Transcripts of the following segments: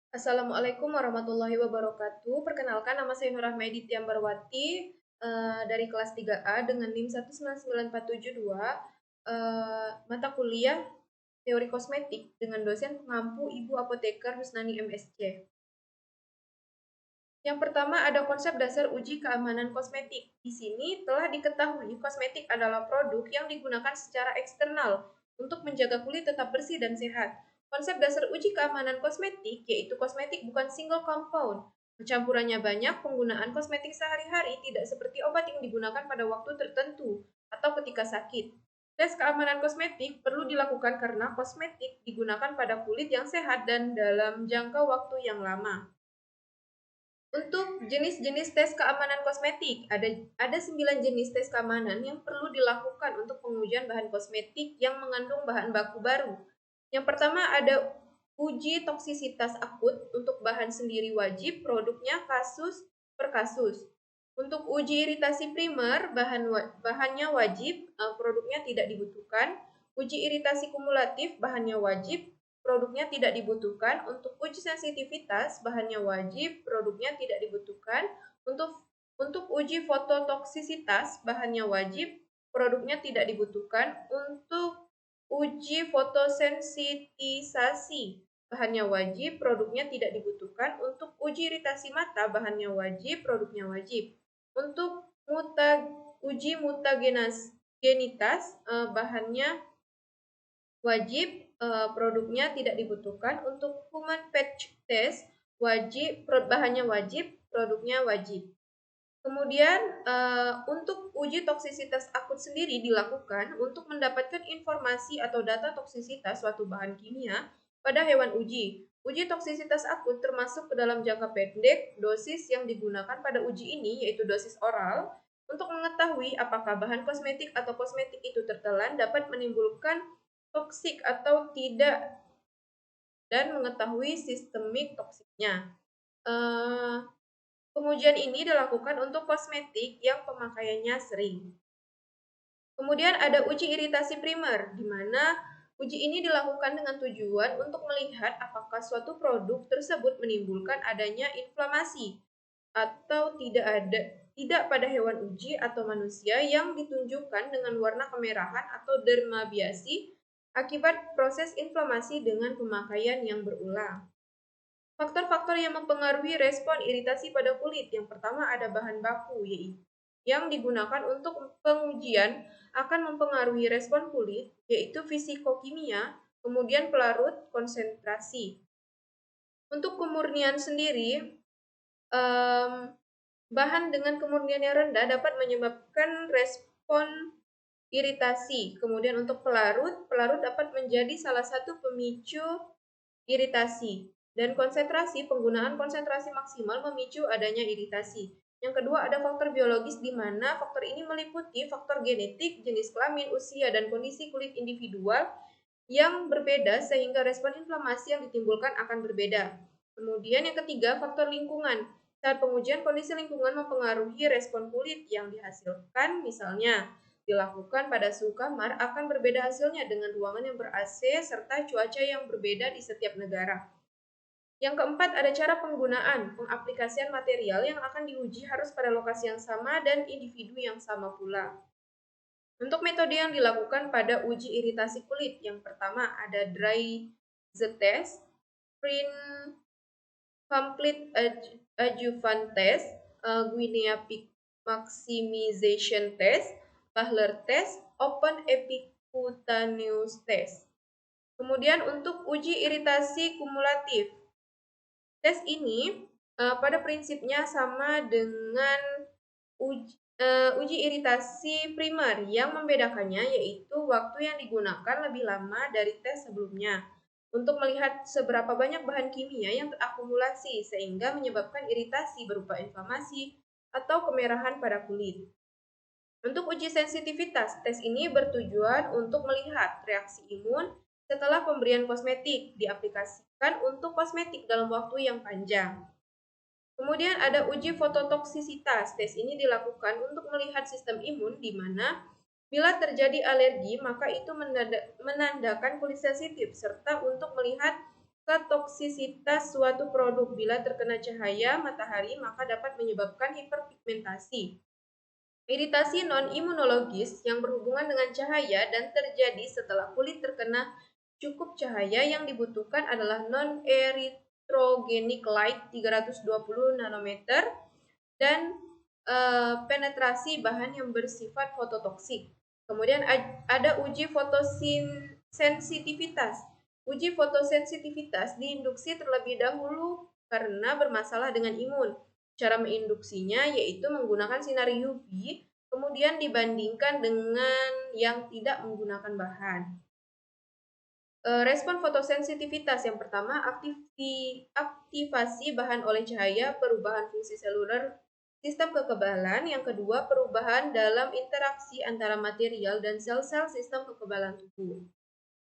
Assalamualaikum warahmatullahi wabarakatuh. Perkenalkan, nama saya Nur Rahmaidi Tiambarwati dari kelas 3A dengan NIM 199472, mata kuliah Teori Kosmetik dengan dosen pengampu Ibu Apoteker Husnani MSc. Yang pertama ada konsep dasar uji keamanan kosmetik. Di sini telah diketahui kosmetik adalah produk yang digunakan secara eksternal untuk menjaga kulit tetap bersih dan sehat. Konsep dasar uji keamanan kosmetik yaitu kosmetik bukan single compound. Pencampurannya banyak, penggunaan kosmetik sehari-hari tidak seperti obat yang digunakan pada waktu tertentu atau ketika sakit. Tes keamanan kosmetik perlu dilakukan karena kosmetik digunakan pada kulit yang sehat dan dalam jangka waktu yang lama. Untuk jenis-jenis tes keamanan kosmetik, ada 9 jenis tes keamanan yang perlu dilakukan untuk pengujian bahan kosmetik yang mengandung bahan baku baru. Yang pertama ada uji toksisitas akut untuk bahan sendiri wajib, produknya kasus per kasus. Untuk uji iritasi primer, bahannya wajib, produknya tidak dibutuhkan. Uji iritasi kumulatif, bahannya wajib, produknya tidak dibutuhkan. Untuk uji sensitivitas, bahannya wajib, produknya tidak dibutuhkan. Untuk uji fototoksisitas, bahannya wajib, produknya tidak dibutuhkan. Untuk uji fotosensitisasi, bahannya wajib, produknya tidak dibutuhkan. Untuk uji iritasi mata, bahannya wajib, produknya wajib. Untuk uji mutagenitas, bahannya wajib, produknya tidak dibutuhkan. Untuk human patch test, bahannya wajib, produknya wajib. Kemudian untuk uji toksisitas akut sendiri dilakukan untuk mendapatkan informasi atau data toksisitas suatu bahan kimia pada hewan uji. Uji toksisitas akut termasuk ke dalam jangka pendek. Dosis yang digunakan pada uji ini yaitu dosis oral untuk mengetahui apakah bahan kosmetik atau kosmetik itu tertelan dapat menimbulkan toksik atau tidak dan mengetahui sistemik toksiknya. Pengujian ini dilakukan untuk kosmetik yang pemakaiannya sering. Kemudian ada uji iritasi primer, di mana uji ini dilakukan dengan tujuan untuk melihat apakah suatu produk tersebut menimbulkan adanya inflamasi atau tidak pada hewan uji atau manusia yang ditunjukkan dengan warna kemerahan atau dermabiasi akibat proses inflamasi dengan pemakaian yang berulang. Faktor-faktor yang mempengaruhi respon iritasi pada kulit. Yang pertama ada bahan baku, yaitu yang digunakan untuk pengujian akan mempengaruhi respon kulit, yaitu fisikokimia, kemudian pelarut, konsentrasi. Untuk kemurnian sendiri, bahan dengan kemurnian yang rendah dapat menyebabkan respon iritasi. Kemudian untuk pelarut, pelarut dapat menjadi salah satu pemicu iritasi. Dan konsentrasi, penggunaan konsentrasi maksimal memicu adanya iritasi. Yang kedua ada faktor biologis di mana faktor ini meliputi faktor genetik, jenis kelamin, usia, dan kondisi kulit individual yang berbeda sehingga respon inflamasi yang ditimbulkan akan berbeda. Kemudian yang ketiga faktor lingkungan. Saat pengujian kondisi lingkungan mempengaruhi respon kulit yang dihasilkan, misalnya dilakukan pada suhu kamar akan berbeda hasilnya dengan ruangan yang ber-AC serta cuaca yang berbeda di setiap negara. Yang keempat, ada cara penggunaan. Pengaplikasian material yang akan diuji harus pada lokasi yang sama dan individu yang sama pula. Untuk metode yang dilakukan pada uji iritasi kulit, yang pertama ada dry the test, print complete adjuvant test, Guinea pig maximization test, Bahler test, open epicutaneous test. Kemudian untuk uji iritasi kumulatif, tes ini pada prinsipnya sama dengan uji iritasi primer. Yang membedakannya yaitu waktu yang digunakan lebih lama dari tes sebelumnya untuk melihat seberapa banyak bahan kimia yang terakumulasi sehingga menyebabkan iritasi berupa inflamasi atau kemerahan pada kulit. Untuk uji sensitivitas, tes ini bertujuan untuk melihat reaksi imun setelah pemberian kosmetik diaplikasikan untuk kosmetik dalam waktu yang panjang. Kemudian ada uji fototoksisitas. Tes ini dilakukan untuk melihat sistem imun di mana bila terjadi alergi maka itu menandakan kulit sensitif serta untuk melihat toksisitas suatu produk. Bila terkena cahaya matahari, maka dapat menyebabkan hiperpigmentasi. Iritasi non-imunologis yang berhubungan dengan cahaya dan terjadi setelah kulit terkena cukup cahaya yang dibutuhkan adalah non-erythrogenic light 320 nanometer dan penetrasi bahan yang bersifat fototoksik. Kemudian ada uji fotosensitivitas. Uji fotosensitivitas diinduksi terlebih dahulu karena bermasalah dengan imun. Cara menginduksinya yaitu menggunakan sinar UV, kemudian dibandingkan dengan yang tidak menggunakan bahan. Respon fotosensitivitas yang pertama, aktivasi bahan oleh cahaya, perubahan fungsi seluler sistem kekebalan. Yang kedua, perubahan dalam interaksi antara material dan sel-sel sistem kekebalan tubuh.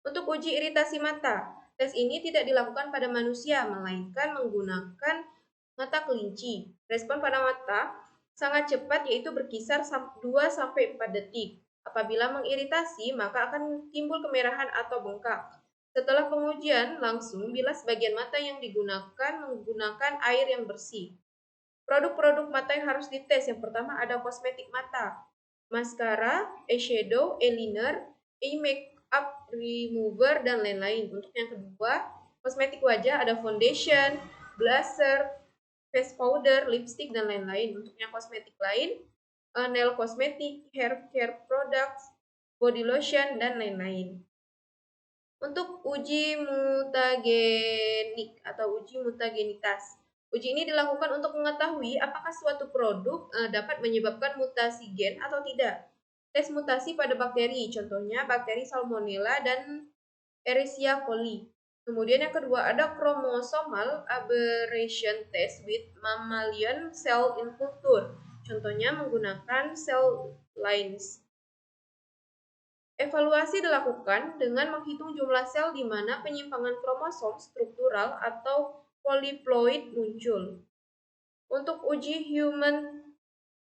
Untuk uji iritasi mata, tes ini tidak dilakukan pada manusia, melainkan menggunakan mata kelinci. Respon pada mata sangat cepat, yaitu berkisar 2-4 detik. Apabila mengiritasi, maka akan timbul kemerahan atau bengkak. Setelah pengujian langsung, bilas bagian mata yang digunakan menggunakan air yang bersih. Produk-produk mata yang harus dites, yang pertama ada kosmetik mata, maskara, eyeshadow, eyeliner, eye makeup remover, dan lain-lain. Untuk yang kedua, kosmetik wajah ada foundation, blusher, face powder, lipstick, dan lain-lain. Untuk yang kosmetik lain, nail kosmetik, hair care products, body lotion, dan lain-lain. Untuk uji mutagenik atau uji mutagenitas. Uji ini dilakukan untuk mengetahui apakah suatu produk dapat menyebabkan mutasi gen atau tidak. Tes mutasi pada bakteri, contohnya bakteri Salmonella dan Escherichia coli. Kemudian yang kedua ada chromosomal aberration test with mammalian cell in culture. Contohnya menggunakan cell lines. Evaluasi dilakukan dengan menghitung jumlah sel di mana penyimpangan kromosom struktural atau polyploid muncul. Untuk uji human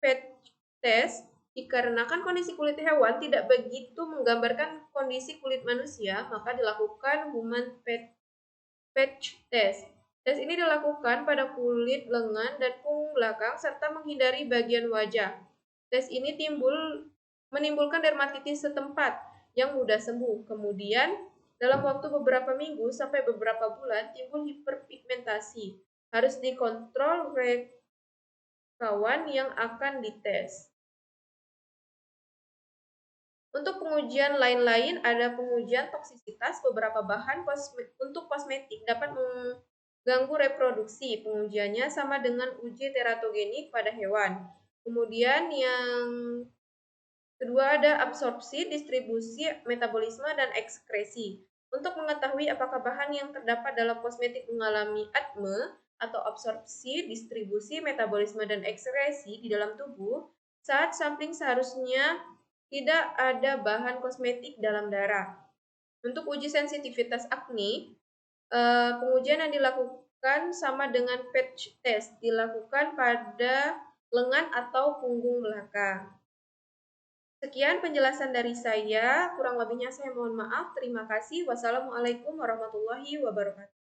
patch test, dikarenakan kondisi kulit hewan tidak begitu menggambarkan kondisi kulit manusia, maka dilakukan human patch test. Tes ini dilakukan pada kulit lengan dan punggung belakang serta menghindari bagian wajah. Tes ini menimbulkan dermatitis setempat yang mudah sembuh. Kemudian, dalam waktu beberapa minggu sampai beberapa bulan timbul hiperpigmentasi. Harus dikontrol kawan yang akan dites. Untuk pengujian lain-lain ada pengujian toksisitas beberapa bahan untuk kosmetik dapat mengganggu reproduksi. Pengujiannya sama dengan uji teratogenik pada hewan. Kemudian yang kedua ada absorpsi, distribusi, metabolisme, dan ekskresi. Untuk mengetahui apakah bahan yang terdapat dalam kosmetik mengalami ADME atau absorpsi, distribusi, metabolisme, dan ekskresi di dalam tubuh, saat sampling seharusnya tidak ada bahan kosmetik dalam darah. Untuk uji sensitivitas akne, pengujian yang dilakukan sama dengan patch test, dilakukan pada lengan atau punggung belakang. Sekian penjelasan dari saya, kurang lebihnya saya mohon maaf. Terima kasih. Wassalamualaikum warahmatullahi wabarakatuh.